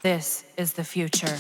This is the future.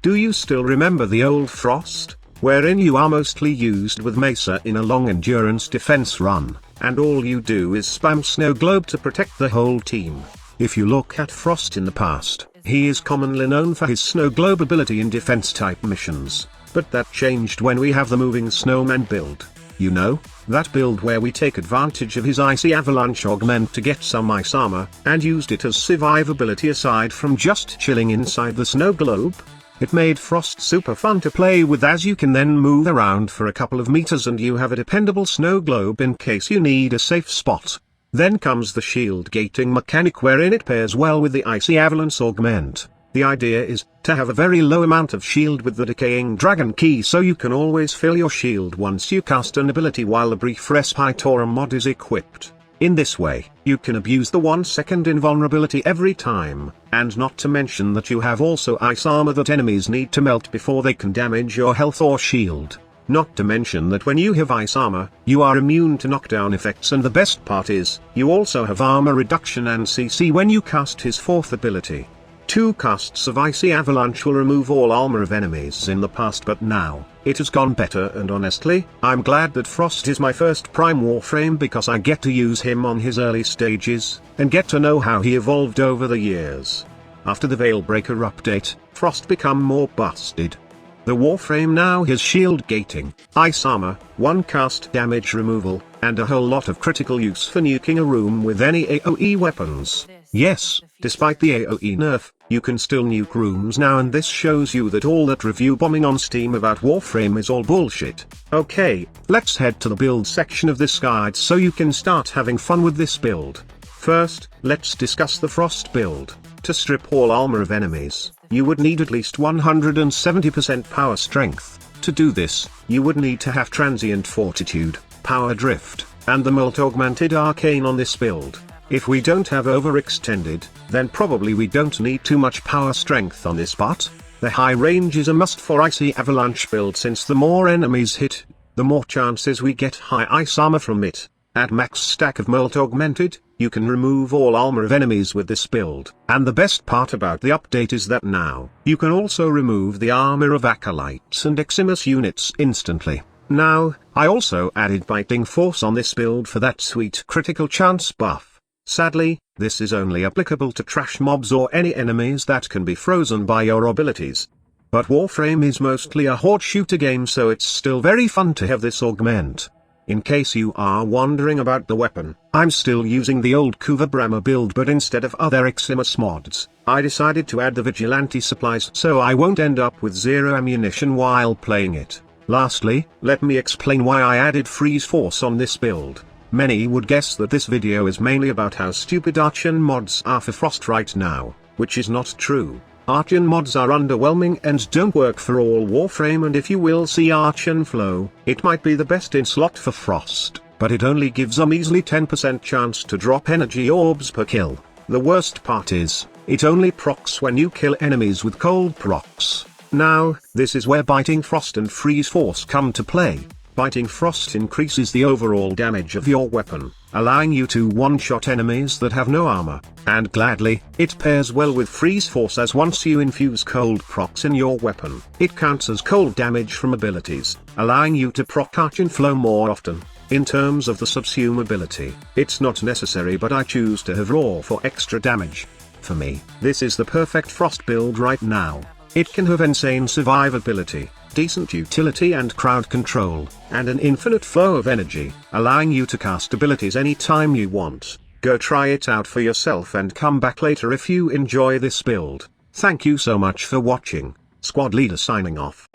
Do you still remember the old Frost, wherein you are mostly used with Mesa in a long endurance defense run, and all you do is spam Snow Globe to protect the whole team? If you look at Frost in the past, he is commonly known for his Snow Globe ability in defense type missions, but that changed when we have the moving snowman build. You know, that build where we take advantage of his icy avalanche augment to get some ice armor, and used it as survivability aside from just chilling inside the snow globe? It made Frost super fun to play with, as you can then move around for a couple of meters and you have a dependable snow globe in case you need a safe spot. Then comes the shield gating mechanic, wherein it pairs well with the icy avalanche augment. The idea is to have a very low amount of shield with the decaying dragon key, so you can always fill your shield once you cast an ability while a brief respite or a mod is equipped. In this way, you can abuse the 1-second invulnerability every time, and not to mention that you have also ice armor that enemies need to melt before they can damage your health or shield. Not to mention that when you have ice armor, you are immune to knockdown effects, and the best part is, you also have armor reduction and CC when you cast his 4th ability. 2 casts of Icy Avalanche will remove all armor of enemies in the past, but now, it has gone better, and honestly, I'm glad that Frost is my first Prime Warframe because I get to use him on his early stages, and get to know how he evolved over the years. After the Veilbreaker update, Frost become more busted. The Warframe now has shield gating, ice armor, 1 cast damage removal, and a whole lot of critical use for nuking a room with any AoE weapons. Yes, despite the AoE nerf, you can still nuke rooms now, and this shows you that all that review bombing on Steam about Warframe is all bullshit. Okay, let's head to the build section of this guide so you can start having fun with this build. First, let's discuss the Frost build. To strip all armor of enemies, you would need at least 170% power strength. To do this, you would need to have transient fortitude, power drift, and the mult augmented arcane on this build. If we don't have overextended, then probably we don't need too much power strength on this, but the high range is a must for icy avalanche build, since the more enemies hit, the more chances we get high ice armor from it. At max stack of mult augmented, you can remove all armor of enemies with this build, and the best part about the update is that now, you can also remove the armor of acolytes and eximus units instantly. Now, I also added biting force on this build for that sweet critical chance buff. Sadly, this is only applicable to trash mobs or any enemies that can be frozen by your abilities. But Warframe is mostly a horde shooter game, so it's still very fun to have this augment. In case you are wondering about the weapon, I'm still using the old Kuva Brahma build, but instead of other Eximus mods, I decided to add the Vigilante supplies so I won't end up with 0 ammunition while playing it. Lastly, let me explain why I added Freeze Force on this build. Many would guess that this video is mainly about how stupid Archon mods are for Frost right now, which is not true. Archon mods are underwhelming and don't work for all Warframe, and if you will see Archon Flow, it might be the best in slot for Frost, but it only gives a measly 10% chance to drop energy orbs per kill. The worst part is, it only procs when you kill enemies with cold procs. Now, this is where Biting Frost and Freeze Force come to play. Biting Frost increases the overall damage of your weapon, allowing you to one-shot enemies that have no armor, and gladly, it pairs well with Freeze Force, as once you infuse cold procs in your weapon, it counts as cold damage from abilities, allowing you to proc Archon Flow more often. In terms of the subsume ability, it's not necessary, but I choose to have Raw for extra damage. For me, this is the perfect Frost build right now. It can have insane survivability, decent utility and crowd control, and an infinite flow of energy, allowing you to cast abilities anytime you want. Go try it out for yourself and come back later if you enjoy this build. Thank you so much for watching. Squad Leader signing off.